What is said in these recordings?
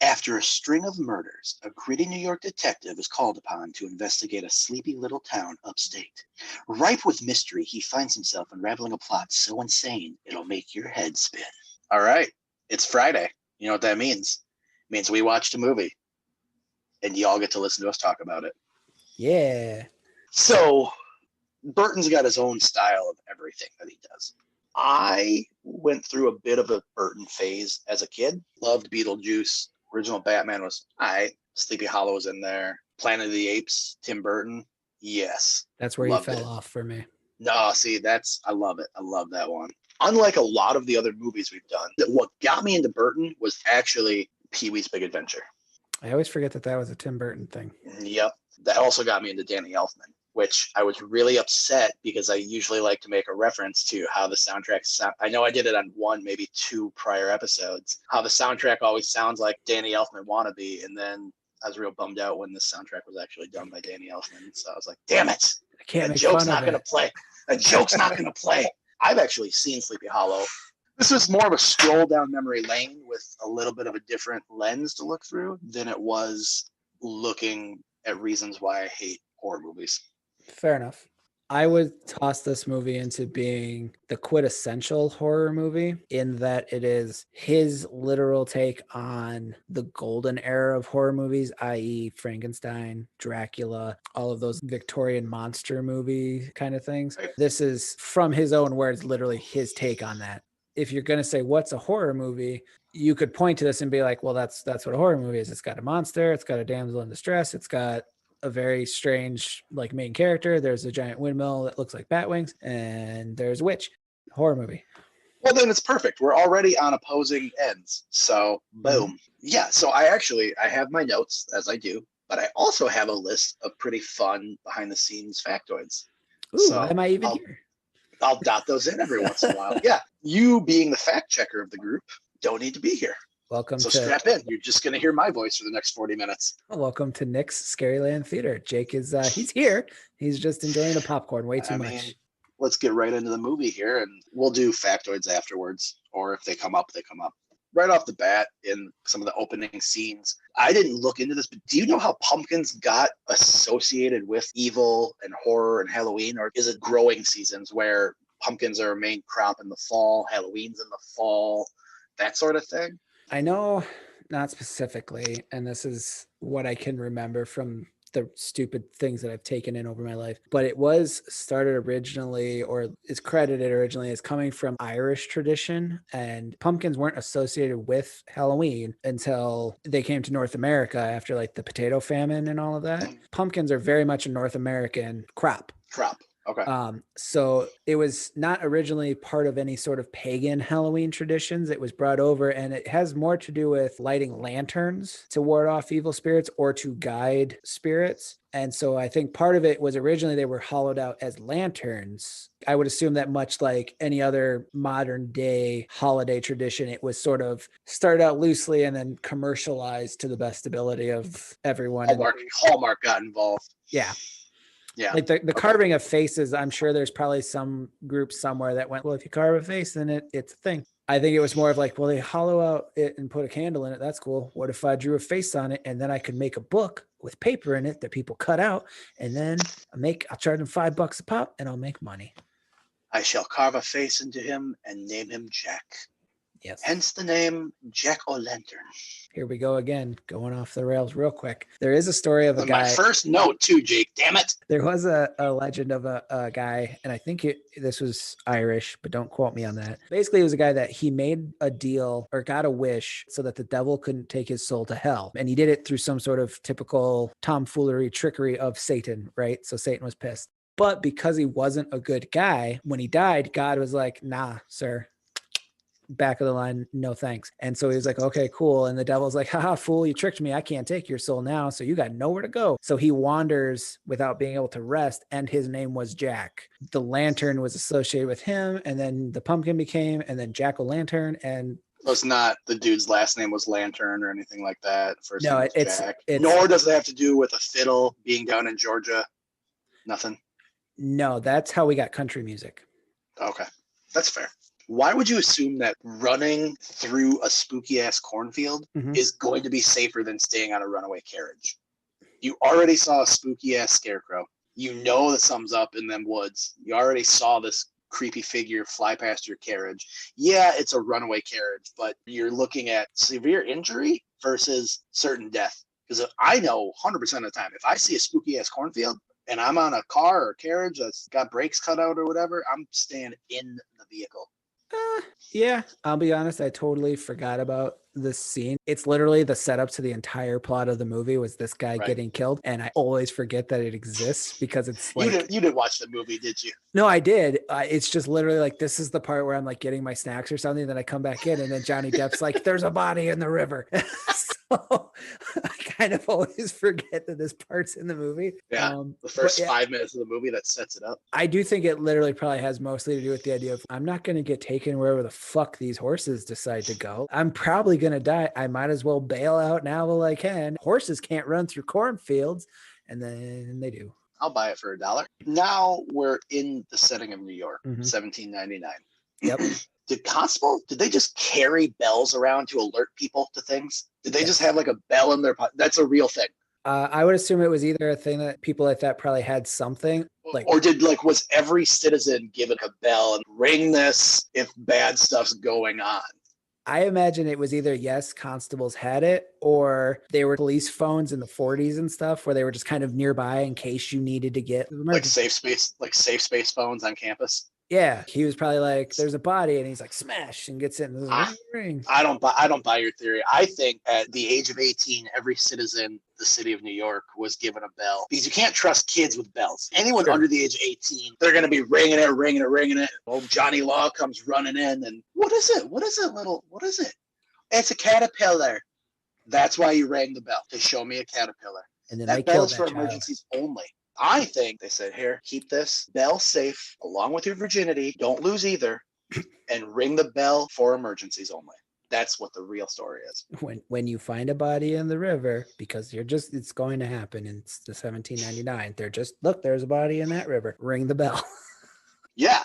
After a string of murders, a gritty New York detective is called upon to investigate a sleepy little town upstate. Ripe with mystery, he finds himself unraveling a plot so insane it'll make your head spin. All right, it's Friday. You know what that means? It means we watched a movie, and y'all get to listen to us talk about it. Yeah. So, Burton's got his own style of everything that he does. I went through a bit of a Burton phase as a kid. Loved Beetlejuice. Original Batman was Sleepy Hollow was in there. Planet of the Apes, Tim Burton. Yes. That's where you fell off for me. No, see, I love it. I love that one. Unlike a lot of the other movies we've done, what got me into Burton was actually Pee-wee's Big Adventure. I always forget that was a Tim Burton thing. Yep. That also got me into Danny Elfman, which I was really upset because I usually like to make a reference to how the soundtrack sound. I know I did it on one, maybe two prior episodes, how the soundtrack always sounds like Danny Elfman wannabe. And then I was real bummed out when the soundtrack was actually done by Danny Elfman. So I was like, damn it. I can't make joke's fun not of going to play. A joke's not going to play. I've actually seen Sleepy Hollow. This was more of a stroll down memory lane with a little bit of a different lens to look through than it was looking at reasons why I hate horror movies. Fair enough. I would toss this movie into being the quintessential horror movie in that it is his literal take on the golden era of horror movies, i.e. Frankenstein, Dracula, all of those Victorian monster movie kind of things. This is, from his own words, literally his take on that. If you're going to say, what's a horror movie? You could point to this and be like, well, that's what a horror movie is. It's got a monster. It's got a damsel in distress. It's got a very strange main character. There's a giant windmill that looks like bat wings, and there's a witch. Horror movie. Well, then it's perfect. We're already on opposing ends. So boom. Mm-hmm. Yeah. So I have my notes, as I do, but I also have a list of pretty fun behind the scenes factoids. Ooh, so why am I even here? I'll dot those in every once in a while. Yeah. You being the fact checker of the group don't need to be here. Welcome so strap in. You're just going to hear my voice for the next 40 minutes. Welcome to Nick's Scaryland Theater. Jake is, he's here. He's just enjoying the popcorn way too much. Let's get right into the movie here, and we'll do factoids afterwards. Or if they come up, they come up. Right off the bat in some of the opening scenes, I didn't look into this, but do you know how pumpkins got associated with evil and horror and Halloween? Or is it growing seasons where pumpkins are a main crop in the fall, Halloween's in the fall, that sort of thing? I know not specifically, and this is what I can remember from the stupid things that I've taken in over my life, but it was started originally, or is credited originally, as coming from Irish tradition, and pumpkins weren't associated with Halloween until they came to North America after the potato famine and all of that. Pumpkins are very much a North American crop. Okay. So it was not originally part of any sort of pagan Halloween traditions. It was brought over, and it has more to do with lighting lanterns to ward off evil spirits or to guide spirits. And so I think part of it was originally they were hollowed out as lanterns. I would assume that much like any other modern day holiday tradition, it was sort of started out loosely and then commercialized to the best ability of everyone. Hallmark got involved. Yeah. Yeah. The carving of faces, I'm sure there's probably some group somewhere that went, well, if you carve a face, then it's a thing. I think it was more of well, they hollow out it and put a candle in it. That's cool. What if I drew a face on it and then I could make a book with paper in it that people cut out, and then I'll charge them $5 a pop and I'll make money. I shall carve a face into him and name him Jack. Yes. Hence the name Jack-o'-lantern. Here we go again, going off the rails real quick. There is a story of a guy. My first note too, Jake. Damn it. There was a legend of a guy, and I think this was Irish, but don't quote me on that. Basically, it was a guy that he made a deal or got a wish so that the devil couldn't take his soul to hell. And he did it through some sort of typical tomfoolery, trickery of Satan, right? So Satan was pissed. But because he wasn't a good guy, when he died, God was like, nah, sir. Back of the line, no thanks. And so he was like, okay, cool. And the devil's like, haha, fool, you tricked me. I can't take your soul now. So you got nowhere to go. So he wanders without being able to rest. And his name was Jack. The lantern was associated with him. And then the pumpkin became, and then Jack-o'-lantern. And it's not the dude's last name was Lantern or anything like that. First name was Jack. It's nor does it have to do with a fiddle being down in Georgia. Nothing. No, that's how we got country music. Okay. That's fair. Why would you assume that running through a spooky ass cornfield is going to be safer than staying on a runaway carriage? You already saw a spooky ass scarecrow. You know that something's up in them woods. You already saw this creepy figure fly past your carriage. Yeah, it's a runaway carriage, but you're looking at severe injury versus certain death. Because I know 100% of the time, if I see a spooky ass cornfield and I'm on a car or carriage that's got brakes cut out or whatever, I'm staying in the vehicle. Yeah, I'll be honest. I totally forgot about this scene. It's literally the setup to the entire plot of the movie was this guy getting killed. And I always forget that it exists because it's like... You didn't watch the movie, did you? No, I did. It's just literally like, this is the part where I'm like getting my snacks or something. Then I come back in and then Johnny Depp's like, there's a body in the river. So I kind of always forget that this part's in the movie. Yeah, the first 5 minutes of the movie that sets it up. I do think it literally probably has mostly to do with the idea of I'm not going to get taken wherever the fuck these horses decide to go. I'm probably going to die. I might as well bail out now while I can. Horses can't run through cornfields. And then they do. I'll buy it for $1. Now we're in the setting of New York, 1799. Yep. Did they just carry bells around to alert people to things? Did they just have like a bell in their pocket? That's a real thing. I would assume it was either a thing that people like that probably had something like, or was every citizen given a bell and ring this if bad stuff's going on? I imagine it was either, yes, constables had it, or they were police phones in the 40s and stuff where they were just kind of nearby in case you needed to get like safe space phones on campus. Yeah, he was probably like, there's a body, and he's like, smash, and gets it in the ring. I don't buy your theory. I think at the age of 18, every citizen in the city of New York was given a bell because you can't trust kids with bells. Anyone under the age of 18, they're going to be ringing it. Old Johnny Law comes running in, and what is it? What is it? It's a caterpillar. That's why you rang the bell, to show me a caterpillar. And then that bell is for emergencies only. I think they said, here, keep this bell safe along with your virginity. Don't lose either. And ring the bell for emergencies only. That's what the real story is. When you find a body in the river, because it's going to happen in the 1799. Look, there's a body in that river. Ring the bell. Yeah.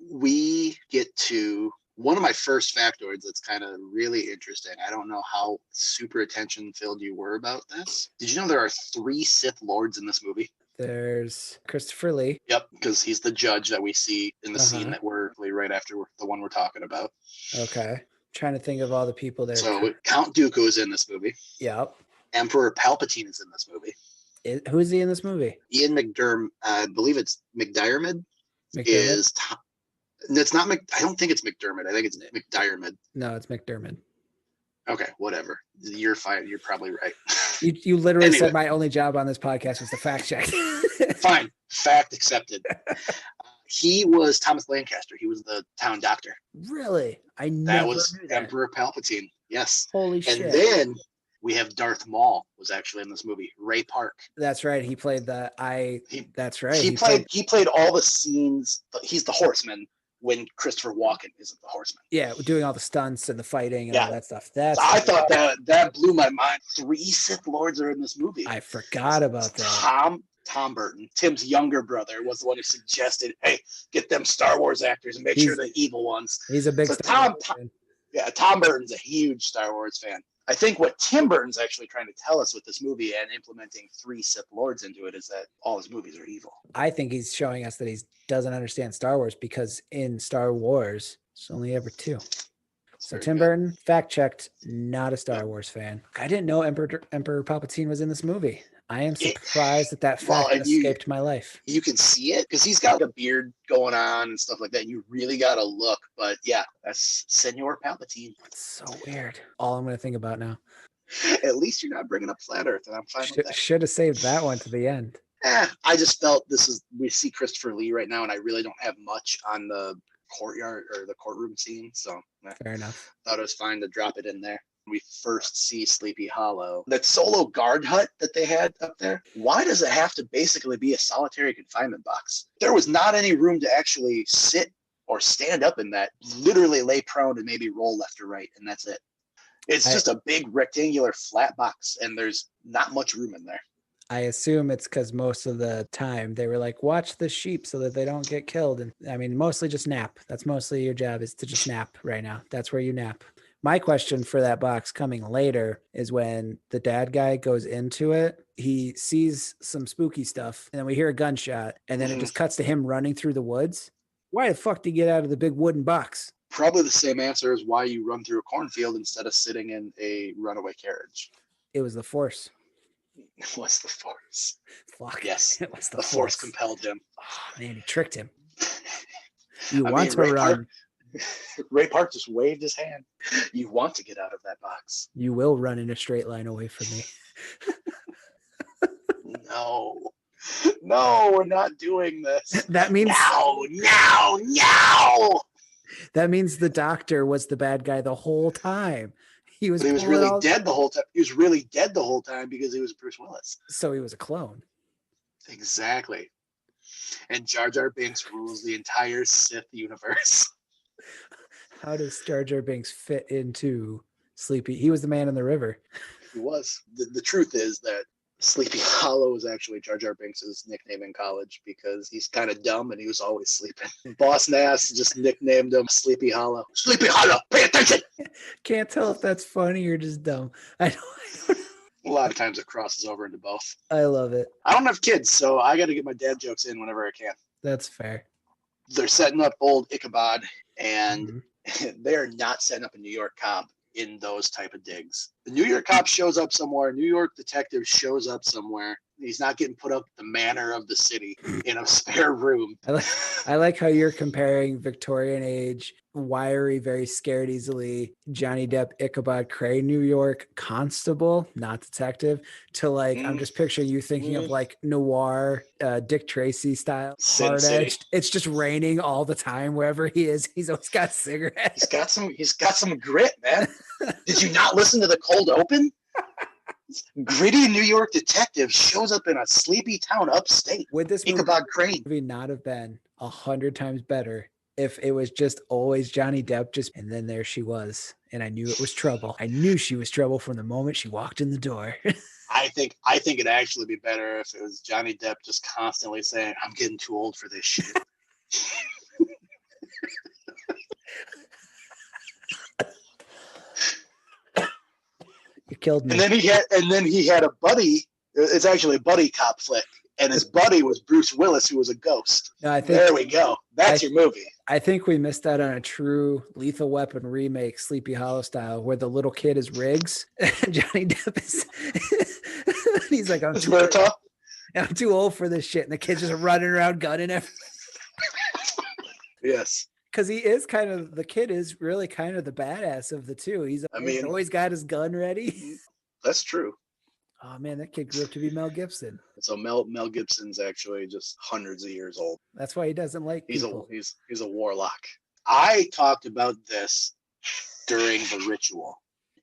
We get to one of my first factoids that's kind of really interesting. I don't know how super attention filled you were about this. Did you know there are 3 Sith Lords in this movie? There's Christopher Lee. Yep, because he's the judge that we see in the scene that we're right after the one we're talking about. Okay. Trying to think of all the people there. So Count Dooku is in this movie. Yep. Emperor Palpatine is in this movie. Who is he in this movie? Ian McDermott, I believe it's McDiarmid. It's not I don't think it's McDermott. I think it's McDiarmid. No, it's McDermott. Okay, whatever. You're fine. You're probably right. You literally said my only job on this podcast was to fact check. Fine. Fact accepted. He was Thomas Lancaster. He was the town doctor. Really? That was Emperor Palpatine. Yes. Holy shit. And then we have Darth Maul was actually in this movie. Ray Park. That's right. He played that's right. He played all the scenes. He's the horseman when Christopher Walken isn't the horseman. Yeah, doing all the stunts and the fighting and all that stuff. I thought that blew my mind. 3 Sith Lords are in this movie. I forgot about that. Tom Burton, Tim's younger brother, was the one who suggested, hey, get them Star Wars actors and make sure they're evil ones. He's a big Star Wars fan. Yeah, Tom Burton's a huge Star Wars fan. I think what Tim Burton's actually trying to tell us with this movie and implementing 3 Sith Lords into it is that all his movies are evil. I think he's showing us that he doesn't understand Star Wars because in Star Wars, it's only ever 2. So Tim Burton, fact checked, not a Star Wars fan. I didn't know Emperor Palpatine was in this movie. I am surprised that fact escaped my life. You can see it because he's got a beard going on and stuff like that. You really got to look. But yeah, that's Senor Palpatine. That's so weird. All I'm going to think about now. At least you're not bringing up Flat Earth, and I'm fine with that. Should have saved that one to the end. I just felt we see Christopher Lee right now, and I really don't have much on the courtyard or the courtroom scene. So fair enough. Thought it was fine to drop it in there. We first see Sleepy Hollow. That solo guard hut that they had up there, why does it have to basically be a solitary confinement box? There was not any room to actually sit or stand up in that. Literally lay prone and maybe roll left or right, and that's it. It's just a big rectangular flat box, and there's not much room in there. I assume it's because most of the time they were like, watch the sheep so that they don't get killed. And I mean, mostly just nap. That's mostly your job, is to just nap right now. That's where you nap. My question for that box coming later is when the dad guy goes into it, he sees some spooky stuff, and then we hear a gunshot, and then it just cuts to him running through the woods. Why the fuck did he get out of the big wooden box? Probably the same answer as why you run through a cornfield instead of sitting in a runaway carriage. It was the Force. It was the Force. Fuck. Yes. It was the Force compelled him. Oh, man, he tricked him. You want to run. Ray Park just waved his hand. You want to get out of that box. You will run in a straight line away from me. No, we're not doing this. That means no. That means the doctor was the bad guy the whole time. He was really dead the whole time. He was really dead the whole time because he was Bruce Willis. So he was a clone. Exactly. And Jar Jar Binks rules the entire Sith universe. How does Jar Jar Binks fit into Sleepy? He was the man in the river. He was. The truth is that Sleepy Hollow was actually Jar Jar Binks' nickname in college because he's kind of dumb and he was always sleeping. Boss Nass just nicknamed him Sleepy Hollow. Sleepy Hollow, pay attention! Can't tell if that's funny or just dumb. I don't know. A lot of times it crosses over into both. I love it. I don't have kids, so I got to get my dad jokes in whenever I can. That's fair. They're setting up old Ichabod, and they are not setting up a New York cop in those type of digs. The New York cop shows up somewhere. New York detective shows up somewhere. He's not getting put up the manor of the city in a spare room. I like how you're comparing Victorian age, wiry, very scared easily, Johnny Depp, Ichabod Crane, New York constable, not detective, to like, I'm just picturing you thinking of like noir, Dick Tracy style, hard edged. It's just raining all the time wherever he is. He's always got cigarettes. He's got some grit, man. Did you not listen to the cold open? Gritty New York detective shows up in a sleepy town upstate. Would this Ichabod Crane movie not have been 100 times better if it was just always Johnny Depp, and then there she was, and I knew it was trouble. I knew she was trouble from the moment she walked in the door. I think it'd actually be better if it was Johnny Depp just constantly saying, "I'm getting too old for this shit." You killed me. And then he had a buddy. It's actually a buddy cop flick, and his buddy was Bruce Willis, who was a ghost. No, there we go. That's your movie. I think we missed out on a true Lethal Weapon remake, Sleepy Hollow style, where the little kid is Riggs and Johnny Depp is. He's like, I'm too old for this shit, and the kid's just running around gunning everything. Yes. Because the kid is really kind of the badass of the two. He's always got his gun ready. That's true. Oh man, that kid grew up to be Mel Gibson. So Mel Gibson's actually just hundreds of years old. That's why he doesn't like people. He's a warlock. I talked about this during the ritual.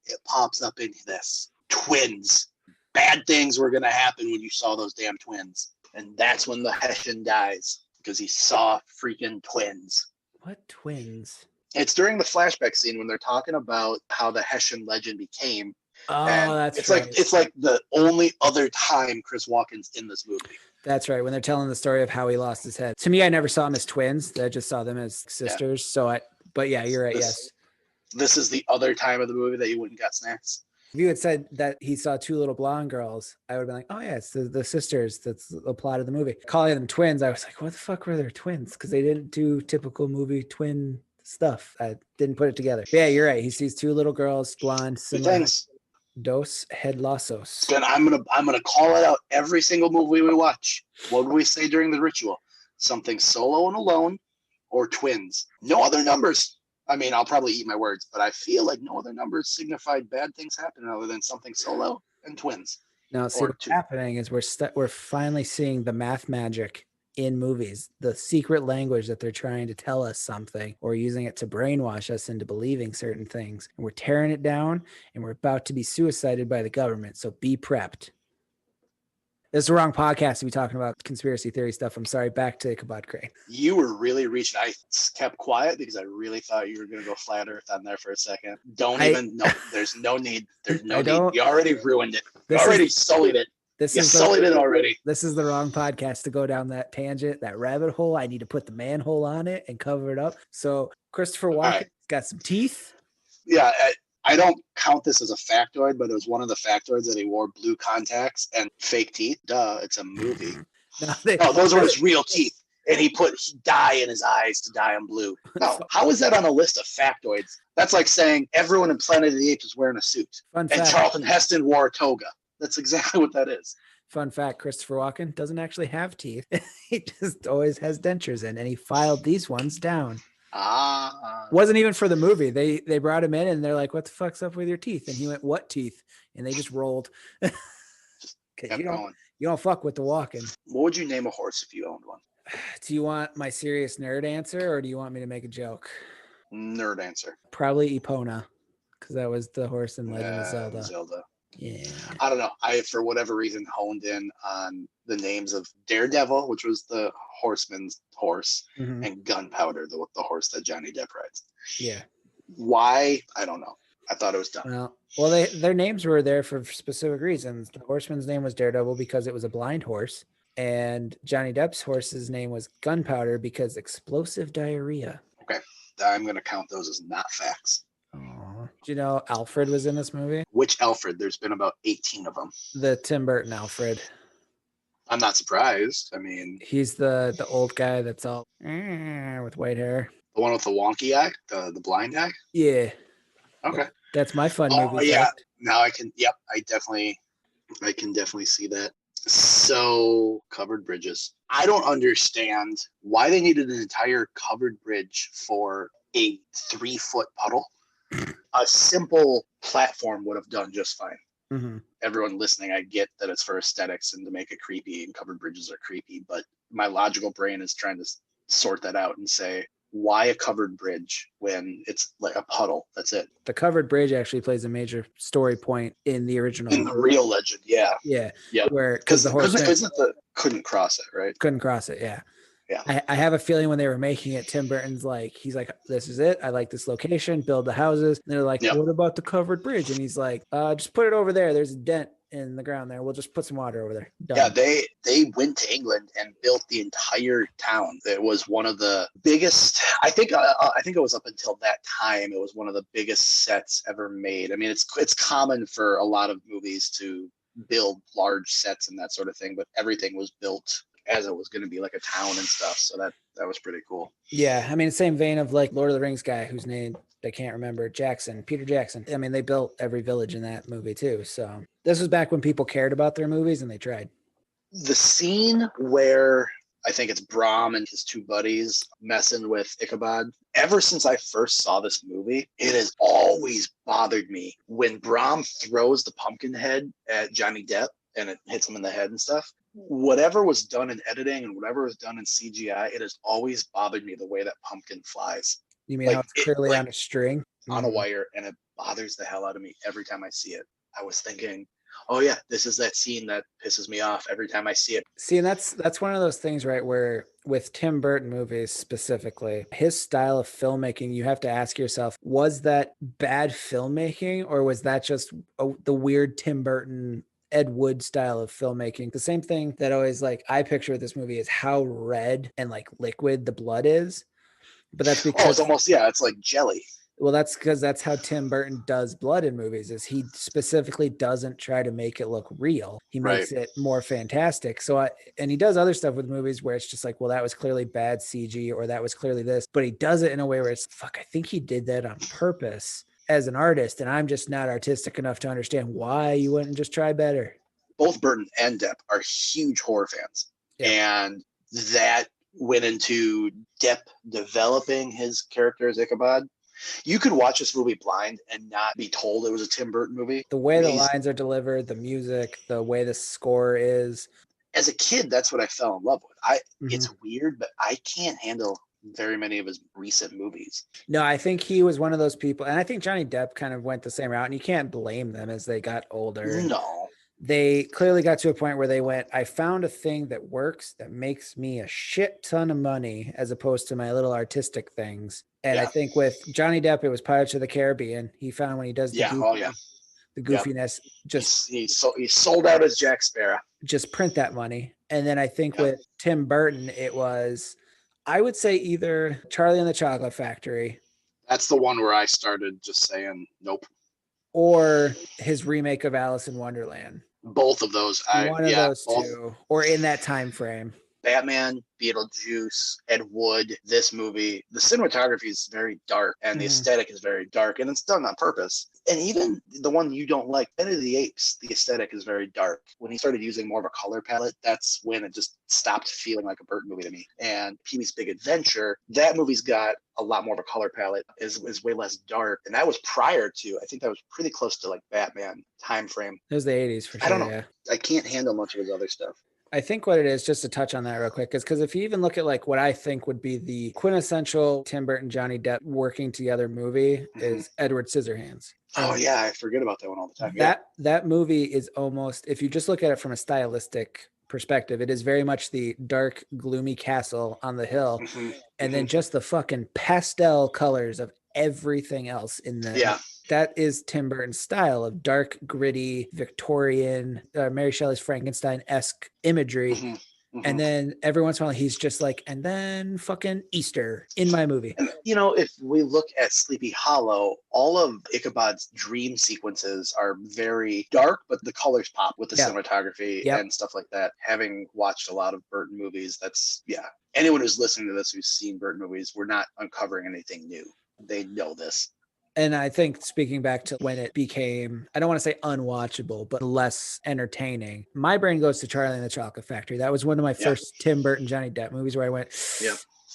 It pops up in this. Twins. Bad things were gonna happen when you saw those damn twins. And that's when the Hessian dies. Because he saw freaking twins. What twins? It's during the flashback scene when they're talking about how the Hessian legend became. Oh, that's right. It's like the only other time Chirs Walken's in this movie. That's right. When they're telling the story of how he lost his head. To me, I never saw them as twins. I just saw them as sisters. Yeah. But yeah, you're right. Yes. This is the other time of the movie that you wouldn't got snacks. If you had said that he saw two little blonde girls, I would have been like, oh yeah, it's the sisters. That's the plot of the movie. Calling them twins, I was like, what the fuck were they twins? Because they didn't do typical movie twin stuff. I didn't put it together. But yeah, you're right. He sees two little girls, blonde, similar. Dos head lasos. Then I'm gonna call it out every single movie we watch. What do we say during the ritual? Something solo and alone, or twins. No other numbers. I mean, I'll probably eat my words, but I feel like no other numbers signified bad things happening other than something solo and twins. Now, see what's happening is we're finally seeing the math magic in movies, the secret language that they're trying to tell us something or using it to brainwash us into believing certain things. And we're tearing it down and we're about to be suicided by the government. So be prepped. This is the wrong podcast to be talking about conspiracy theory stuff. I'm sorry. Back to Ichabod Crane. You were really reaching. I kept quiet because I really thought you were going to go flat earth on there for a second. No, there's no need. There's no need. You already ruined it. You already sullied it. This You is sullied it already. This is the wrong podcast to go down that tangent, that rabbit hole. I need to put the manhole on it and cover it up. So Christopher Walken's got some teeth. Yeah, I don't count this as a factoid, but it was one of the factoids that he wore blue contacts and fake teeth. Duh, it's a movie. No, those were his real teeth. And he put dye in his eyes to dye them blue. No, how is that on a list of factoids? That's like saying everyone in Planet of the Apes is wearing a suit. Fun fact. And Charlton Heston wore a toga. That's exactly what that is. Fun fact, Christopher Walken doesn't actually have teeth. He just always has dentures in, and he filed these ones down. Wasn't even for the movie. They brought him in, and they're like, what the fuck's up with your teeth? And he went, what teeth? And they just rolled. You don't fuck with the Walken. What would you name a horse if you owned one? Do you want my serious nerd answer, or do you want me to make a joke? Nerd answer. Probably Epona, because that was the horse in Legend of Zelda. Yeah. I don't know. I, for whatever reason, honed in on the names of Daredevil, which was the horseman's horse, and Gunpowder, the horse that Johnny Depp rides. Yeah. Why? I don't know. I thought it was dumb. Well, their names were there for specific reasons. The horseman's name was Daredevil because it was a blind horse. And Johnny Depp's horse's name was Gunpowder because explosive diarrhea. Okay. I'm going to count those as not facts. Aww. Do you know Alfred was in this movie? Which Alfred? There's been about 18 of them. The Tim Burton Alfred. I'm not surprised. I mean... He's the old guy that's all with white hair. The one with the wonky eye? The blind guy? Yeah. Okay. That's my fun movie. Oh, yeah. Now I can... Yep. I can definitely see that. So, covered bridges. I don't understand why they needed an entire covered bridge for a 3-foot puddle. A simple platform would have done just fine. Mm-hmm. Everyone listening, I get that it's for aesthetics and to make it creepy, and covered bridges are creepy, but my logical brain is trying to sort that out and say, why a covered bridge when it's like a puddle? That's it. The covered bridge actually plays a major story point in the original. In the real Legend, yeah. Yeah. Yeah. Where because the horse couldn't cross it, right? Couldn't cross it, yeah. Yeah. I have a feeling when they were making it, Tim Burton's like, he's like, this is it. I like this location, build the houses. And they're like, what about the covered bridge? And he's like, just put it over there. There's a dent in the ground there. We'll just put some water over there. Done. Yeah, they went to England and built the entire town. It was one of the biggest, I think it was up until that time, it was one of the biggest sets ever made. I mean, it's common for a lot of movies to build large sets and that sort of thing, but everything was built as it was going to be like a town and stuff. So that was pretty cool. Yeah. I mean, same vein of like Lord of the Rings guy whose name I can't remember, Peter Jackson. I mean, they built every village in that movie too. So this was back when people cared about their movies and they tried. The scene where I think it's Brahm and his two buddies messing with Ichabod. Ever since I first saw this movie, it has always bothered me when Brahm throws the pumpkin head at Johnny Depp and it hits him in the head and stuff. Whatever was done in editing and whatever was done in CGI, it has always bothered me the way that pumpkin flies. You mean like, how it's clearly on a string? On a wire, and it bothers the hell out of me every time I see it. I was thinking, oh yeah, this is that scene that pisses me off every time I see it. See, and that's one of those things, right, where with Tim Burton movies specifically, his style of filmmaking, you have to ask yourself, was that bad filmmaking or was that just the weird Tim Burton Ed Wood style of filmmaking? The same thing that always like I picture with this movie is how red and like liquid the blood is. But that's because it's almost, it's like jelly. Well, that's because that's how Tim Burton does blood in movies, is he specifically doesn't try to make it look real. He makes it more fantastic. So, and he does other stuff with movies where it's just like, well, that was clearly bad CG or that was clearly this, but he does it in a way where it's, fuck, I think he did that on purpose as an artist. And I'm just not artistic enough to understand why you wouldn't just try better. Both Burton and Depp are huge horror fans. Yeah. And that went into Depp developing his character as Ichabod. You could watch this movie blind and not be told it was a Tim Burton movie. The way the lines are delivered, the music, the way the score is. As a kid, that's what I fell in love with. It's weird, but I can't handle very many of his recent movies. No, I think he was one of those people. And I think Johnny Depp kind of went the same route. And you can't blame them as they got older. No. They clearly got to a point where they went, I found a thing that works, that makes me a shit ton of money as opposed to my little artistic things. And I think with Johnny Depp, it was Pirates of the Caribbean. He found when he does the the goofiness. Just he sold out as Jack Sparrow. Just print that money. And then I think Yep. with Tim Burton, it was, I would say either Charlie and the Chocolate Factory. That's the one where I started just saying nope. Or his remake of Alice in Wonderland. Both of those. One of those two, or in that time frame. Batman, Beetlejuice, Ed Wood, this movie, the cinematography is very dark and the aesthetic is very dark, and it's done on purpose. And even the one you don't like, Planet of the Apes, the aesthetic is very dark. When he started using more of a color palette, that's when it just stopped feeling like a Burton movie to me. And Pee-wee's Big Adventure, that movie's got a lot more of a color palette, is way less dark. And that was prior to, I think that was pretty close to like Batman time frame. It was the 80s for sure. I don't know. Yeah. I can't handle much of his other stuff. I think what it is, just to touch on that real quick, is because if you even look at like what I think would be the quintessential Tim Burton, Johnny Depp working together movie is Edward Scissorhands. Oh yeah, I forget about that one all the time. That movie is almost, if you just look at it from a stylistic perspective, it is very much the dark, gloomy castle on the hill, and then just the fucking pastel colors of everything else in that. Yeah. That is Tim Burton's style of dark, gritty, Victorian, Mary Shelley's Frankenstein-esque imagery. And then every once in a while, he's just like, and then fucking Easter in my movie. You know, if we look at Sleepy Hollow, all of Ichabod's dream sequences are very dark, but the colors pop with the cinematography and stuff like that. Having watched a lot of Burton movies, anyone who's listening to this who's seen Burton movies, we're not uncovering anything new. They know this. And I think speaking back to when it became, I don't want to say unwatchable, but less entertaining, my brain goes to Charlie and the Chocolate Factory. That was one of my first Tim Burton, Johnny Depp movies where I went,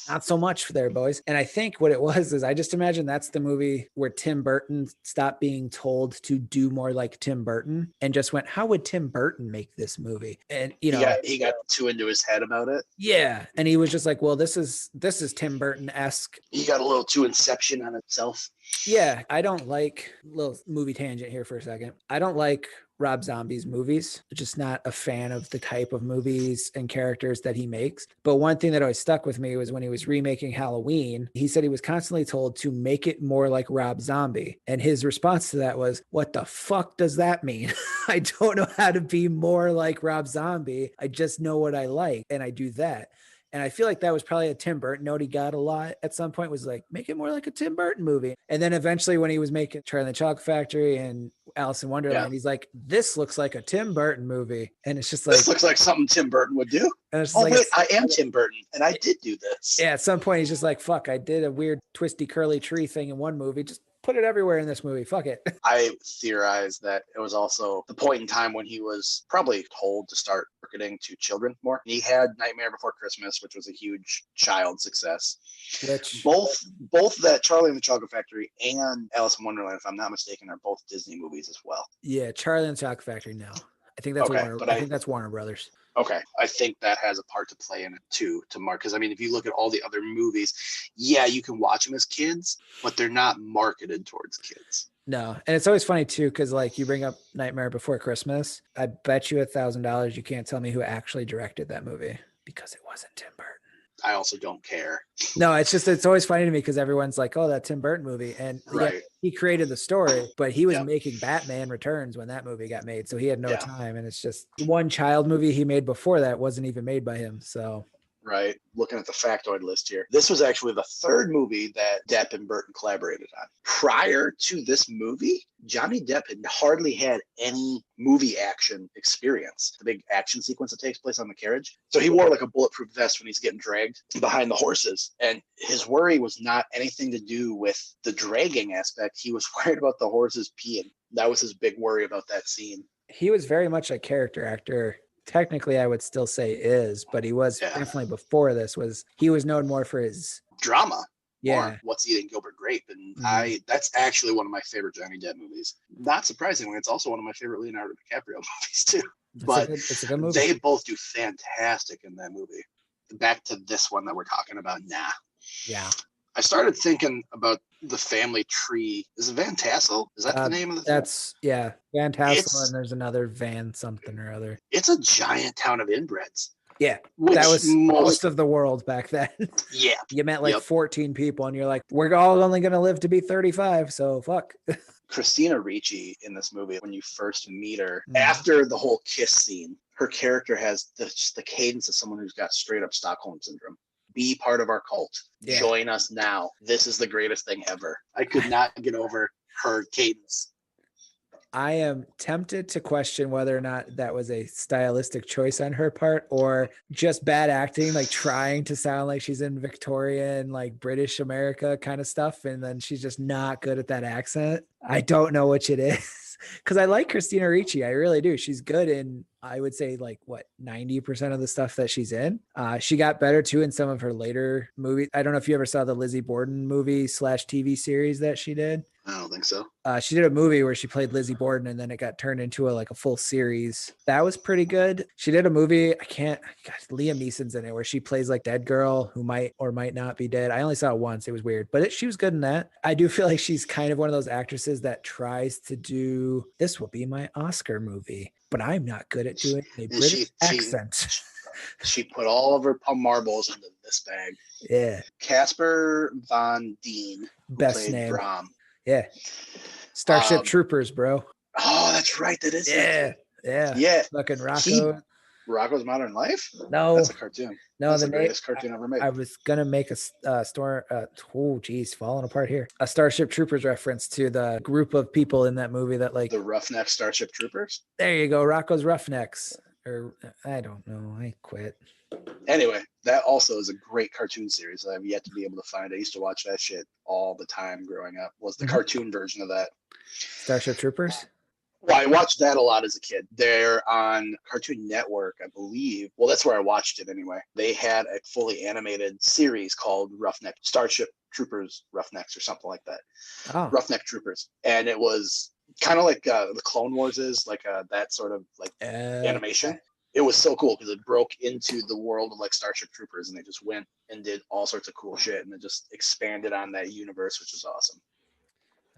not so much there, boys. And I think what it was is I just imagine that's the movie where Tim Burton stopped being told to do more like Tim Burton and just went, how would Tim Burton make this movie? And, you know, he got too into his head about it. Yeah. And he was just like, well, this is Tim Burton-esque. He got a little too Inception on itself. Yeah. I don't like, little movie tangent here for a second. I don't like Rob Zombie's movies. Just not a fan of the type of movies and characters that he makes. But one thing that always stuck with me was when he was remaking Halloween, he said he was constantly told to make it more like Rob Zombie. And his response to that was, what the fuck does that mean? I don't know how to be more like Rob Zombie. I just know what I like, and I do that. And I feel like that was probably a Tim Burton note he got a lot at some point, was like, make it more like a Tim Burton movie. And then eventually when he was making Charlie and the Chocolate Factory and Alice in Wonderland, he's like, this looks like a Tim Burton movie. And it's just like, this looks like something Tim Burton would do. And it's wait, I am Tim Burton and I did do this. Yeah, at some point he's just like, fuck, I did a weird twisty curly tree thing in one movie. Just put it everywhere in this movie. Fuck it. I theorize that it was also the point in time when he was probably told to start marketing to children more. He had Nightmare Before Christmas, which was a huge child success. Which both that Charlie and the Chocolate Factory and Alice in Wonderland, if I'm not mistaken, are both Disney movies as well. Yeah, Charlie and the Chocolate Factory, no. I think that's I think that's Warner Brothers. Okay, I think that has a part to play in it too, to mark. Because I mean, if you look at all the other movies, yeah, you can watch them as kids, but they're not marketed towards kids. No, and it's always funny too, because like you bring up Nightmare Before Christmas. I bet you $1,000 you can't tell me who actually directed that movie, because it wasn't Tim Burton. I also don't care. No, it's always funny to me because everyone's like, oh, that Tim Burton movie. And he created the story, but he was making Batman Returns when that movie got made. So he had no time. And it's just one child movie he made before that wasn't even made by him. So. Right. Looking at the factoid list here. This was actually the third movie that Depp and Burton collaborated on. Prior to this movie, Johnny Depp had hardly had any movie action experience. The big action sequence that takes place on the carriage. So he wore like a bulletproof vest when he's getting dragged behind the horses. And his worry was not anything to do with the dragging aspect. He was worried about the horses peeing. That was his big worry about that scene. He was very much a character actor. Technically, I would still say is, but he was definitely before this he was known more for his drama. Yeah. What's Eating Gilbert Grape. And that's actually one of my favorite Johnny Depp movies. Not surprisingly, it's also one of my favorite Leonardo DiCaprio movies too. It's a good movie. They both do fantastic in that movie. Back to this one that we're talking about now. Yeah. I started thinking about the family tree. Is it Van Tassel? Is that the name of the That's Van Tassel, and there's another Van something or other. It's a giant town of inbreds. Yeah, that was most of the world back then. Yeah. You met like 14 people and you're like, we're all only going to live to be 35, so fuck. Christina Ricci in this movie, when you first meet her, after the whole kiss scene, her character has just the cadence of someone who's got straight up Stockholm syndrome. Be part of our cult. Yeah. Join us now. This is the greatest thing ever. I could not get over her cadence. I am tempted to question whether or not that was a stylistic choice on her part or just bad acting, like trying to sound like she's in Victorian, like British America kind of stuff. And then she's just not good at that accent. I don't know which it is because I like Christina Ricci. I really do. She's good in, I would say, like 90% of the stuff that she's in. She got better too in some of her later movies. I don't know if you ever saw the Lizzie Borden movie / TV series that she did. I don't think so. She did a movie where she played Lizzie Borden and then it got turned into a full series. That was pretty good. She did a movie, Liam Neeson's in it, where she plays like dead girl who might or might not be dead. I only saw it once. It was weird, but she was good in that. I do feel like she's kind of one of those actresses that tries to do, this will be my Oscar movie, but I'm not good at doing a British accent. She put all of her marbles into this bag. Yeah. Casper Von Dien, who best played name. Brom. Yeah. Starship Troopers, bro. Oh, that's right. That is. Yeah. Fucking Rocco. Rocco's Modern Life? No. That's a cartoon. No, that's the greatest cartoon ever made. I was going to make falling apart here. A Starship Troopers reference to the group of people in that movie that the Roughneck Starship Troopers? There you go. Rocco's Roughnecks. Or I don't know. I quit. Anyway, that also is a great cartoon series that I've yet to be able to find. I used to watch that shit all the time growing up. Was the cartoon version of that. Starship Troopers? Well, I watched that a lot as a kid. They're on Cartoon Network, I believe. Well, that's where I watched it anyway. They had a fully animated series called Starship Troopers Roughnecks or something like that. Oh. Roughneck Troopers. And it was kind of like the Clone Wars is, like that sort of animation. It was so cool because it broke into the world of Starship Troopers and they just went and did all sorts of cool shit and it just expanded on that universe, which was awesome.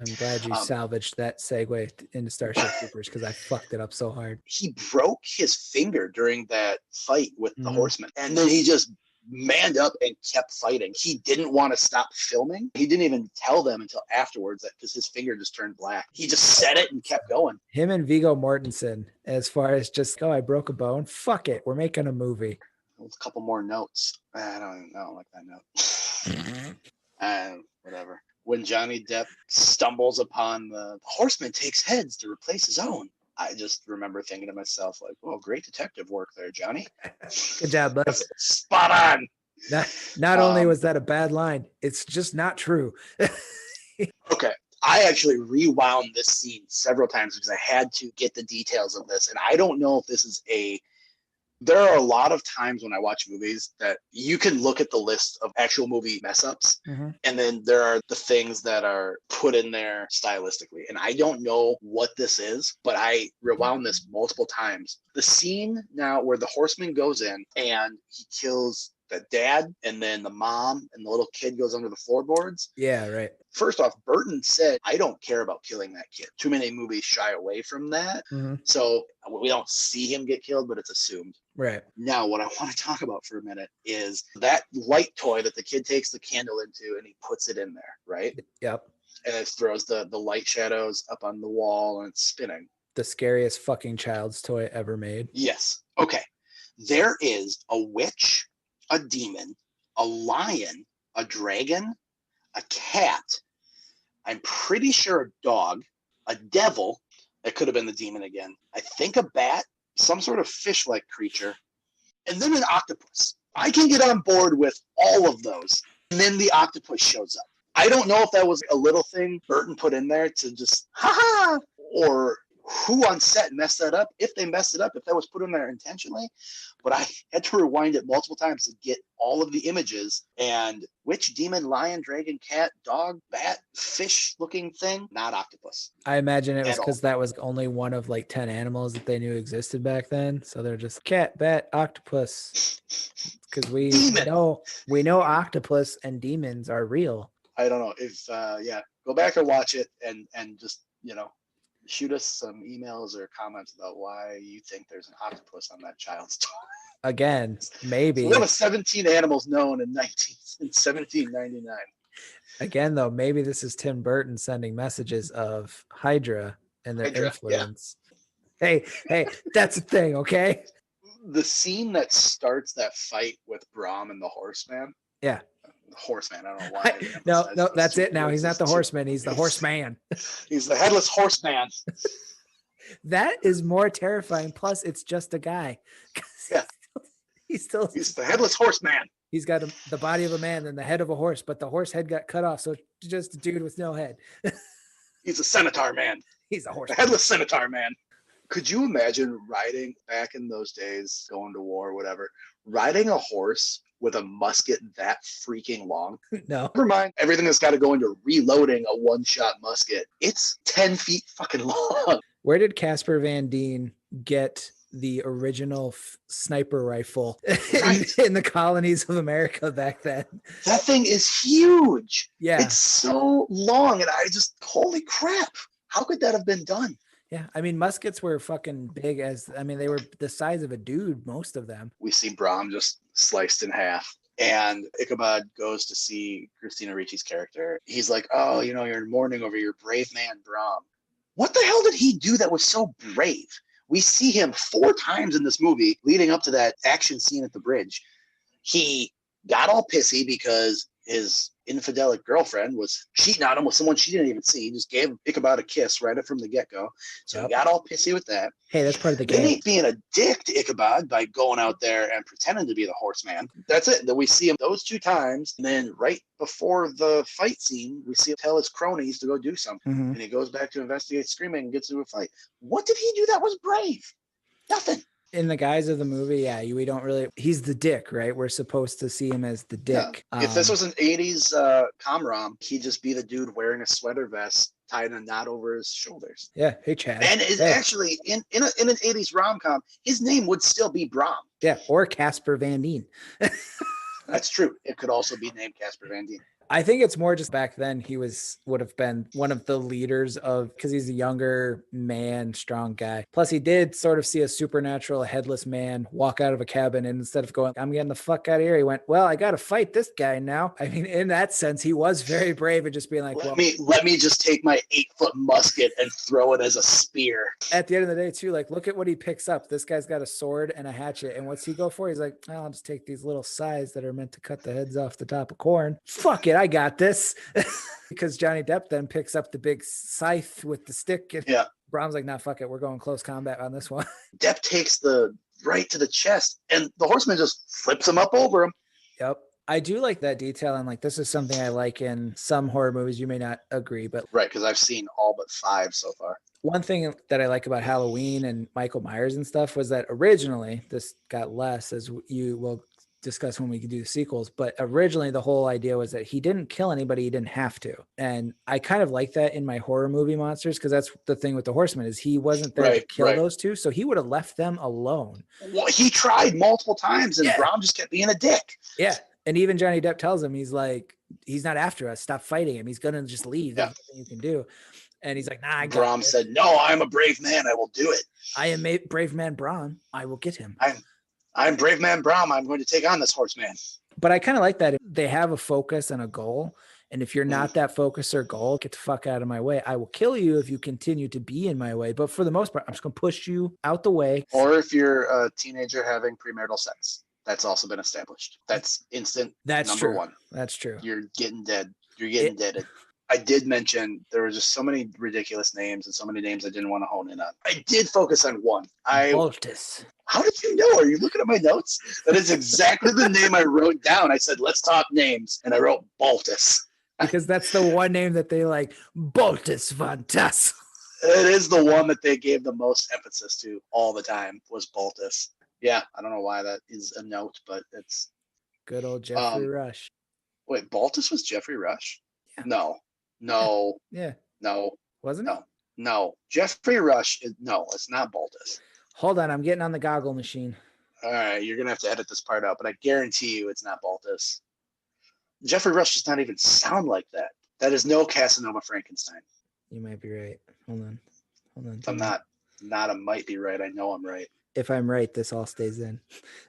I'm glad you salvaged that segue into Starship Troopers because I fucked it up so hard. He broke his finger during that fight with the Horsemen and then he just manned up and kept fighting. He didn't want to stop filming. He didn't even tell them until afterwards that because his finger just turned black. He just said it and kept going. Him and Viggo Mortensen, as far as just, I broke a bone. Fuck it. We're making a movie. With a couple more notes. I don't like that note. Whatever. When Johnny Depp stumbles upon the horseman takes heads to replace his own. I just remember thinking to myself, great detective work there, Johnny. Good job, bud. Spot on. Not only was that a bad line, it's just not true. Okay. I actually rewound this scene several times because I had to get the details of this. And I don't know if this is there are a lot of times when I watch movies that you can look at the list of actual movie mess ups and then there are the things that are put in there stylistically. And I don't know what this is, but I rewound this multiple times. The scene now where the horseman goes in and he kills the dad and then the mom and the little kid goes under the floorboards. Yeah, right. First off, Burton said, I don't care about killing that kid. Too many movies shy away from that. So we don't see him get killed, but it's assumed. Right. Now, what I want to talk about for a minute is that light toy that the kid takes the candle into and he puts it in there, right? Yep. And it throws the light shadows up on the wall and it's spinning. The scariest fucking child's toy ever made. Yes. Okay. There is a witch, a demon, a lion, a dragon, a cat, I'm pretty sure a dog, a devil, that could have been the demon again, I think a bat, some sort of fish-like creature, and then an octopus. I can get on board with all of those, and then the octopus shows up. I don't know if that was a little thing Burton put in there to just, ha-ha, or who on set messed that up, if they messed it up, if that was put in there intentionally. But I had to rewind it multiple times to get all of the images. And witch, demon, lion, dragon, cat, dog, bat, fish-looking thing, not octopus. I imagine it was because that was only one of 10 animals that they knew existed back then. So they're just cat, bat, octopus. Because we know octopus and demons are real. I don't know if go back and watch it and just shoot us some emails or comments about why you think there's an octopus on that child's toy. Again, maybe. So one of 17 animals known in 1799. Again, though, maybe this is Tim Burton sending messages of Hydra and their influence. Yeah. Hey, that's a thing, okay? The scene that starts that fight with Brahm and the Horseman. Yeah. The Horseman, I don't know why. No, that's it now. He's not the Horseman. He's the Horseman. He's the Headless Horseman. That is more terrifying. Plus, it's just a guy. Yeah. He's the Headless Horseman. He's got the body of a man and the head of a horse, but the horse head got cut off. So it's just a dude with no head. He's a centaur man. He's a horse. The Headless Centaur man. Could you imagine riding back in those days, going to war, whatever, riding a horse with a musket that freaking long? No. Never mind everything that's got to go into reloading a one-shot musket. It's 10 feet fucking long. Where did Casper Van Dien get the original sniper rifle in the colonies of America back then? That thing is huge. Yeah. It's so long, and holy crap. How could that have been done? Yeah, I mean, muskets were fucking big they were the size of a dude, most of them. We see Brahm just sliced in half. And Ichabod goes to see Christina Ricci's character. He's like, oh, you're mourning over your brave man, Brahm. What the hell did he do that was so brave? We see him 4 times in this movie leading up to that action scene at the bridge. He got all pissy because his infidelic girlfriend was cheating on him with someone she didn't even see. He just gave Ichabod a kiss right from the get-go. So He got all pissy with that. Hey, that's part of the game. Then he's being a dick to Ichabod by going out there and pretending to be the horseman. That's it. Then we see him those 2 times. And then right before the fight scene, we see him tell his cronies to go do something. Mm-hmm. And he goes back to investigate screaming and gets into a fight. What did he do that was brave? Nothing. In the guise of the movie, we don't really. He's the dick, right? We're supposed to see him as the dick. Yeah. If this was an 80s com-rom, he'd just be the dude wearing a sweater vest, tying a knot over his shoulders. Yeah. Hey, Chad. And actually, in an 80s rom-com, his name would still be Brahm. Yeah. Or Casper Van Dien. That's true. It could also be named Casper Van Dien. I think it's more just back then he would have been one of the leaders because he's a younger man, strong guy. Plus he did sort of see a supernatural headless man walk out of a cabin, and instead of going, I'm getting the fuck out of here, he went, well, I got to fight this guy now. I mean, in that sense, he was very brave and just being like, let me just take my 8-foot musket and throw it as a spear. At the end of the day too, like, look at what he picks up. This guy's got a sword and a hatchet. And what's he go for? He's like, I'll just take these little scythes that are meant to cut the heads off the top of corn. Fuck it. I got this. Because Johnny Depp then picks up the big scythe with the stick. And Brahm's like, nah, fuck it. We're going close combat on this one. Depp takes the right to the chest and the horseman just flips him up over him. Yep. I do like that detail. And like, this is something I like in some horror movies. You may not agree, but right. Because I've seen all but 5 so far. One thing that I like about Halloween and Michael Myers and stuff was that originally, this got less as you will discuss when we can do the sequels, but originally the whole idea was that he didn't kill anybody he didn't have to. And I kind of like that in my horror movie monsters, because that's the thing with the Horseman is he wasn't there to kill those 2, so he would have left them alone. Well, he tried multiple times and Brahm just kept being a dick. Yeah. And even Johnny Depp tells him, he's like, he's not after us, stop fighting him, he's gonna just leave. There's nothing you can do. And he's like, nah, I got Brahm it. said, no, I'm a brave man, I will do it. I am brave man Brahm, I will get him. I'm brave man Brahm. I'm going to take on this horseman. But I kind of like that they have a focus and a goal. And if you're not that focus or goal, get the fuck out of my way. I will kill you if you continue to be in my way. But for the most part, I'm just going to push you out the way. Or if you're a teenager having premarital sex. That's also been established. That's instant. That's number true. 1. That's true. You're getting dead. You're getting deaded. I did mention there were just so many ridiculous names and so many names I didn't want to hone in on. I did focus on one. Baltus. How did you know? Are you looking at my notes? That is exactly the name I wrote down. I said, let's talk names. And I wrote Baltus. Because that's the one name that they like. Baltus Von Tuss. It is the one that they gave the most emphasis to all the time was Baltus. Yeah, I don't know why that is a note, but it's... Good old Jeffrey Rush. Wait, Baltus was Jeffrey Rush? Yeah. No. Yeah. No. Wasn't it? No. Jeffrey Rush is... No, it's not Baltus. Hold on, I'm getting on the goggle machine. All right, you're going to have to edit this part out, but I guarantee you it's not Baltus. Jeffrey Rush does not even sound like that. That is no Casanova Frankenstein. You might be right. Hold on. I'm not a might be right. I know I'm right. If I'm right, this all stays in.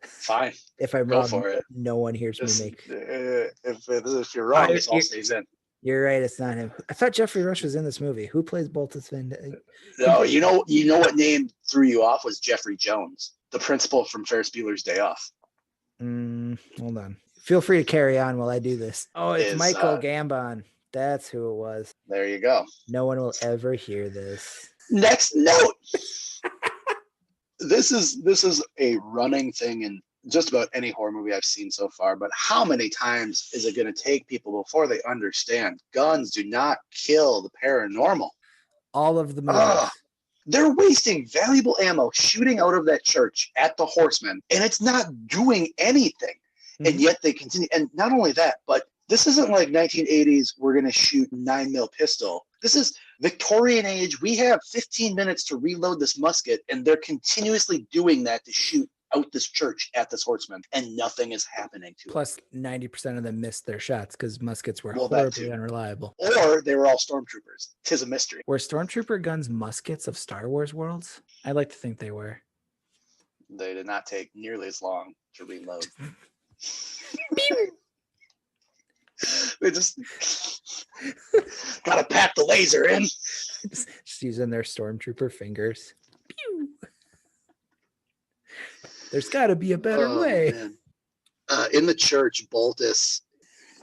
Fine. If I'm Go wrong, for it. no one hears me Just, make. if you're wrong, this all stays in. You're right. It's not him. I thought Jeffrey Rush was in this movie. Who plays Boltus Van? No, you know what name threw you off was Jeffrey Jones, the principal from Ferris Bueller's Day Off. Hold on. Feel free to carry on while I do this. Oh, it's Michael Gambon. That's who it was. There you go. No one will ever hear this. Next note. This is a running thing in just about any horror movie I've seen so far, but how many times is it going to take people before they understand guns do not kill the paranormal? All of the movies. They're wasting valuable ammo shooting out of that church at the Horsemen, and it's not doing anything. Mm-hmm. And yet they continue. And not only that, but this isn't like 1980s, we're going to shoot 9mm pistol. This is Victorian age. We have 15 minutes to reload this musket, and they're continuously doing that to shoot out this church at this Horseman, and nothing is happening to it. Plus, 90% of them missed their shots because muskets were horribly unreliable. Or they were all stormtroopers. 'Tis a mystery. Were stormtrooper guns muskets of Star Wars worlds? I like to think they were. They did not take nearly as long to reload. They just gotta pack the laser in. Just using their stormtrooper fingers. Pew! There's got to be a better way. In the church, Boltus,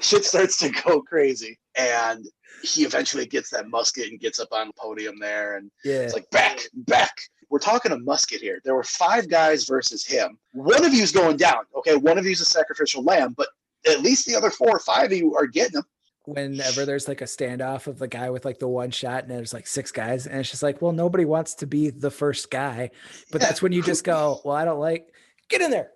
shit starts to go crazy, and he eventually gets that musket and gets up on the podium there, and it's like, back. We're talking a musket here. There were 5 guys versus him. One of you's going down. Okay, one of you's a sacrificial lamb, but at least the other 4 or 5 of you are getting them. Whenever there's like a standoff of the guy with like the one shot and there's like 6 guys, and it's just like, well, nobody wants to be the first guy, but that's when you just go, well, I don't like, get in there.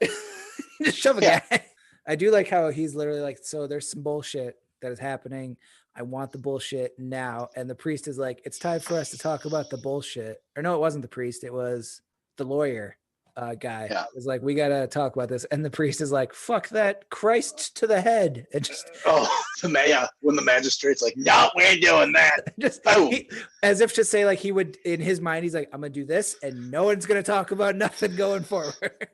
Just shove a guy. I do like how he's literally like, so there's some bullshit that is happening. I want the bullshit now. And the priest is like, it's time for us to talk about the bullshit. Or no, it wasn't the priest. It was the lawyer guy. It was like, we got to talk about this. And the priest is like, fuck that, Christ to the head. And just, when the magistrate's like, no, we ain't doing that. Just as if to say, like, he would, in his mind, he's like, I'm going to do this and no one's going to talk about nothing going forward.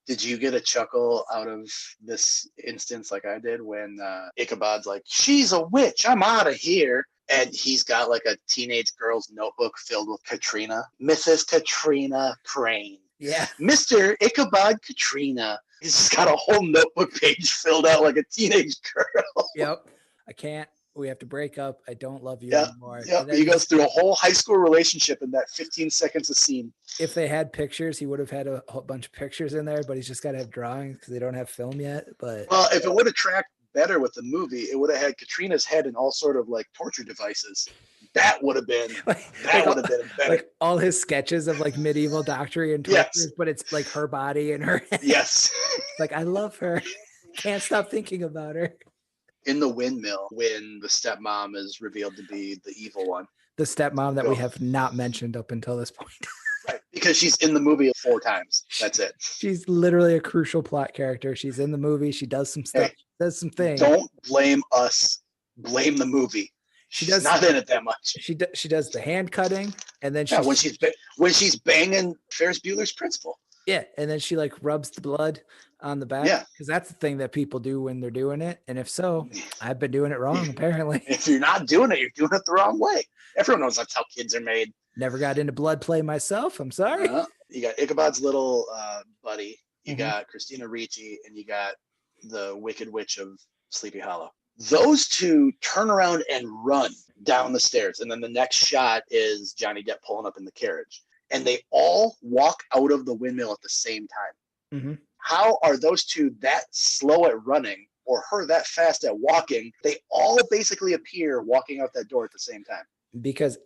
Did you get a chuckle out of this instance like I did when Ichabod's like, she's a witch, I'm out of here. And he's got like a teenage girl's notebook filled with Katrina. Mrs. Katrina Crane. Yeah. Mr. Ichabod Katrina. He's just got a whole notebook page filled out like a teenage girl. Yep. I can't. We have to break up. I don't love you anymore. Yep. He goes through a whole high school relationship in that 15 seconds of scene. If they had pictures, he would have had a whole bunch of pictures in there, but he's just got to have drawings because they don't have film yet. But well, if it would have tracked better with the movie, it would have had Katrina's head in all sort of like torture devices. That would have been been better. Like all his sketches of like medieval doctory and tortures, but it's like her body and her head. Yes. Like, I love her. Can't stop thinking about her. In the windmill, when the stepmom is revealed to be the evil one. The stepmom that we have not mentioned up until this point. Right, because she's in the movie 4 times. That's it. She's literally a crucial plot character. She's in the movie. She does some stuff. She does some things. Don't blame us. Blame the movie. She's not in it that much. She does the hand cutting, and then when she's banging Ferris Bueller's principal. Yeah, and then she like rubs the blood on the back. Yeah, because that's the thing that people do when they're doing it. And if so, I've been doing it wrong apparently. If you're not doing it, you're doing it the wrong way. Everyone knows that's how kids are made. Never got into blood play myself. I'm sorry. You got Ichabod's little buddy. You got Christina Ricci, and you got the Wicked Witch of Sleepy Hollow. Those 2 turn around and run down the stairs, and then the next shot is Johnny Depp pulling up in the carriage. And they all walk out of the windmill at the same time. Mm-hmm. How are those 2 that slow at running, or her that fast at walking? They all basically appear walking out that door at the same time. Because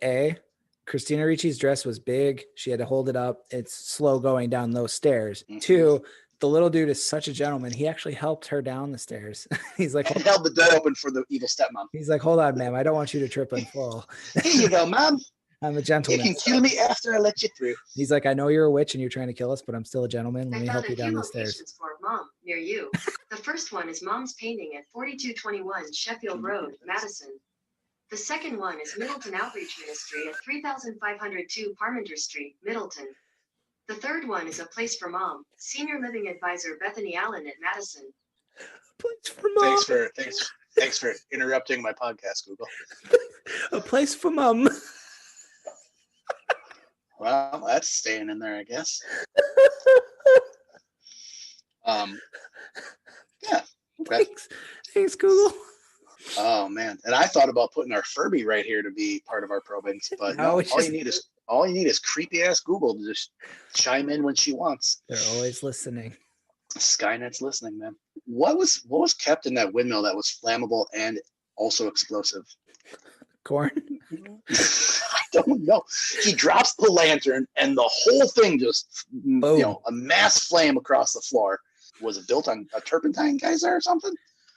Christina Ricci's dress was big. She had to hold it up. It's slow going down those stairs. Mm-hmm. 2, the little dude is such a gentleman. He actually helped her down the stairs. He's like, and held the door open for the evil stepmom. He's like, hold on, ma'am. I don't want you to trip and fall. Here you go, mom. I'm a gentleman. You can kill me after I let you through. He's like, I know you're a witch and you're trying to kill us, but I'm still a gentleman. Let me help you down the stairs. For Mom, near you. The first one is Mom's painting at 4221 Sheffield Road, Madison. The second one is Middleton Outreach Ministry at 3502 Parmenter Street, Middleton. The third one is A Place for Mom. Senior Living Advisor Bethany Allen at Madison. Place for Mom. Thanks for interrupting my podcast, Google. A Place for Mom. Well, that's staying in there, I guess. Yeah. Okay. Thanks, Google. Oh man, and I thought about putting our Furby right here to be part of our probings, but no, all you need is creepy ass Google to just chime in when she wants. They're always listening. Skynet's listening, man. What was kept in that windmill that was flammable and also explosive? Corn. I don't know. He drops the lantern and the whole thing just, boom. A mass flame across the floor. Was it built on a turpentine geyser or something?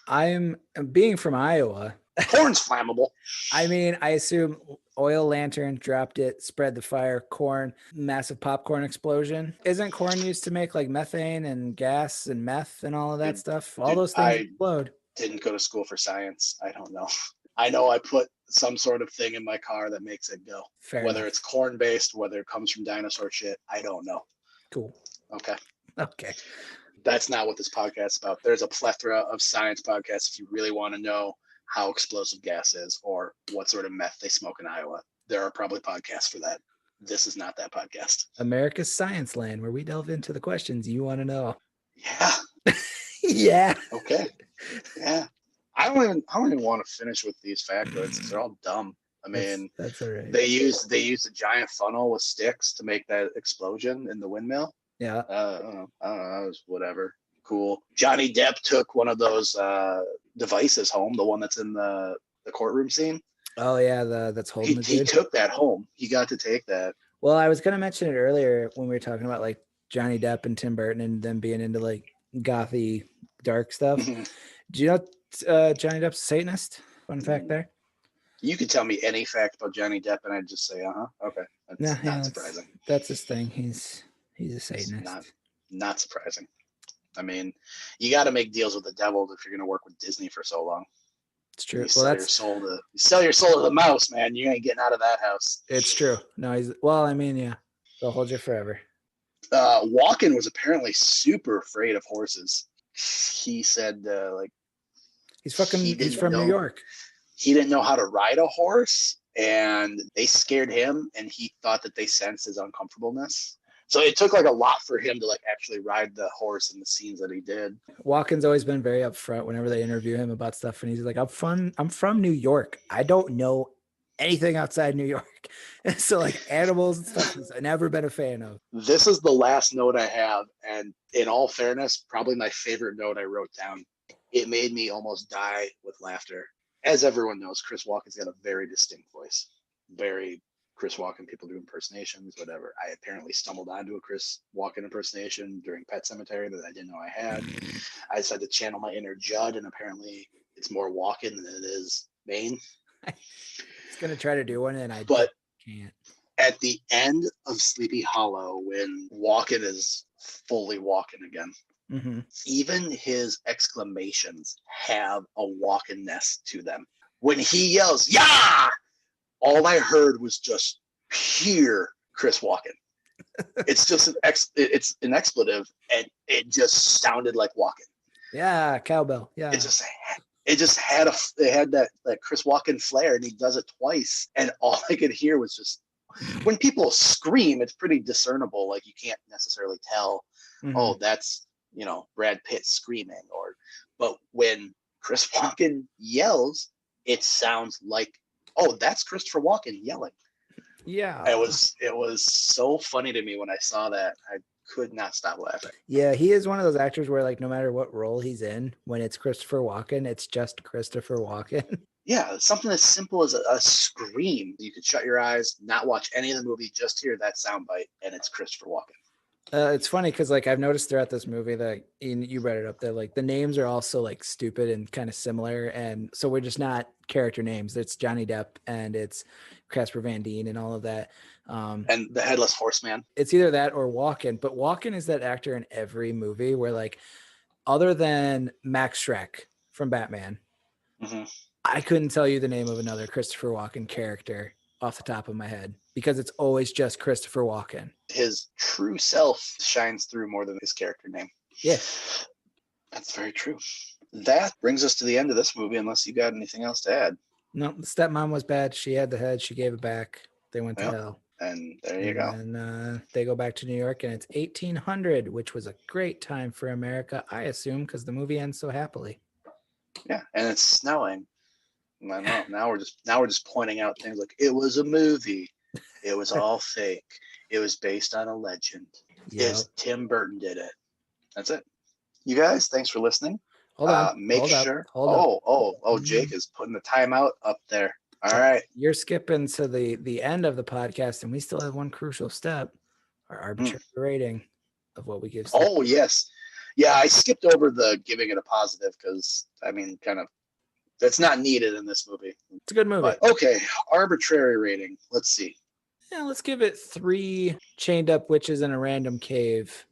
I'm being from Iowa. Corn's flammable. I mean, I assume oil lantern, dropped it, spread the fire, corn, massive popcorn explosion. Isn't corn used to make like methane and gas and meth and all of that stuff? All those things explode. Didn't go to school for science. I don't know. I know I put some sort of thing in my car that makes it go. Fair whether enough. It's corn based, whether it comes from dinosaur shit, I don't know. Cool. Okay. That's not what this podcast is about. There's a plethora of science podcasts if you really want to know how explosive gas is or what sort of meth they smoke in Iowa. There are probably podcasts for that. This is not that podcast. America's Science Land, where we delve into the questions you want to know. Yeah. Yeah. Okay. Yeah. I don't even want to finish with these factoids because they're all dumb. I mean, that's all right. They used a giant funnel with sticks to make that explosion in the windmill. Yeah. I don't know. It was whatever. Cool. Johnny Depp took one of those devices home, the one that's in the courtroom scene. Oh yeah, that's holding the dude. He took that home. He got to take that. Well, I was gonna mention it earlier when we were talking about like Johnny Depp and Tim Burton and them being into like gothy dark stuff. Mm-hmm. Do you know Johnny Depp's a Satanist? Fun fact there. You could tell me any fact about Johnny Depp and I'd just say, okay. That's not surprising. That's his thing. He's a Satanist. Not surprising. I mean, you got to make deals with the devil if you're going to work with Disney for so long. It's true. You sell your soul to the mouse, man. You ain't getting out of that house. It's true. No, yeah, they'll hold you forever. Walken was apparently super afraid of horses. He said, he's from New York. He didn't know how to ride a horse, and they scared him, and he thought that they sensed his uncomfortableness. So it took like a lot for him to like actually ride the horse in the scenes that he did. Walken's always been very upfront whenever they interview him about stuff, and he's like, I'm from New York. I don't know anything outside New York. And so like animals and stuff, he's never been a fan of. This is the last note I have, and in all fairness, probably my favorite note I wrote down. It made me almost die with laughter. As everyone knows, Chirs Walken's got a very distinct voice. Very Chirs Walken, people do impersonations, whatever. I apparently stumbled onto a Chirs Walken impersonation during Pet Sematary that I didn't know I had. I decided to channel my inner Judd, and apparently it's more Walken than it is Bane. I was going to try to do one, and I can't. At the end of Sleepy Hollow, when Walken is fully Walken again, even his exclamations have a Walken-ness to them. When he yells, "Yeah!" all I heard was just pure Chirs Walken. It's just it's an expletive, and it just sounded like Walken. Yeah, cowbell. Yeah. It just had that Chirs Walken flair, and he does it twice, and all I could hear was just when people scream, it's pretty discernible. Like you can't necessarily tell, oh, that's Brad Pitt screaming, but when Chirs Walken yells, it sounds like, oh, that's Christopher Walken yelling. Yeah. It was so funny to me when I saw that. I could not stop laughing. Yeah, he is one of those actors where like no matter what role he's in, when it's Christopher Walken, it's just Christopher Walken. Yeah, something as simple as a scream. You could shut your eyes, not watch any of the movie, just hear that soundbite, and it's Christopher Walken. It's funny because like I've noticed throughout this movie that you read it up there, like the names are also like stupid and kind of similar, and so we're just not character names. It's Johnny Depp and it's Casper Van Dien and all of that. And the Headless Horseman. It's either that or Walken, but Walken is that actor in every movie where like, other than Max Schreck from Batman, I couldn't tell you the name of another Christopher Walken character off the top of my head because it's always just Christopher Walken. His true self shines through more than his character name. Yeah. That's very true. That brings us to the end of this movie, unless you got anything else to add. No, the stepmom was bad. She had the head. She gave it back. They went to hell. And there you go. And they go back to New York, and it's 1800, which was a great time for America, I assume, because the movie ends so happily. Yeah, and it's snowing. I know. Now we're just pointing out things like it was a movie. It was all fake. It was based on a legend. Yep. Tim Burton did it. That's it. You guys, thanks for listening. Hold on. Make sure. Jake is putting the timeout up there. All right. You're skipping to the end of the podcast, and we still have one crucial step: our arbitrary rating of what we give. Oh yes, yeah. I skipped over the giving it a positive because I mean, kind of, that's not needed in this movie. It's a good movie. But, okay, arbitrary rating. Let's see. Yeah, let's give it 3 chained up witches in a random cave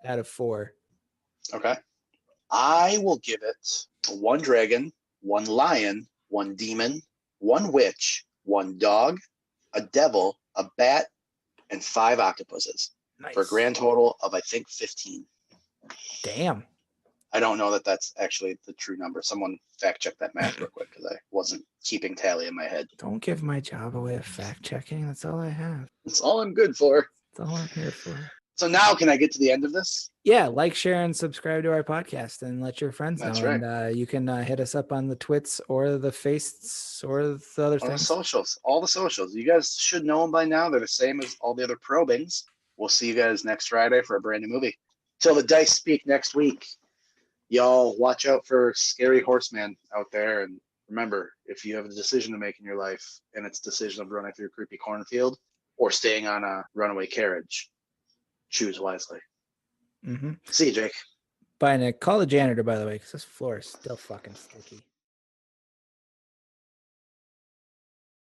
out of 4. Okay. I will give it 1 dragon, 1 lion, 1 demon, 1 witch, 1 dog, a devil, a bat, and 5 octopuses. Nice. For a grand total of, I think, 15. Damn. I don't know that that's actually the true number. Someone fact check that math real quick because I wasn't keeping tally in my head. Don't give my job away of fact checking. That's all I have. That's all I'm good for. That's all I'm here for. So now can I get to the end of this? Yeah, like, share, and subscribe to our podcast and let your friends know. That's right. And you can hit us up on the Twits or the Faces or the other things. The socials. All the socials. You guys should know them by now. They're the same as all the other probings. We'll see you guys next Friday for a brand new movie. Till the dice speak next week. Y'all watch out for scary horseman out there. And remember, if you have a decision to make in your life and it's a decision of running through a creepy cornfield or staying on a runaway carriage, choose wisely. Mm-hmm. See you, Jake. Bye, Nick. Call the janitor, by the way, because this floor is still fucking sticky.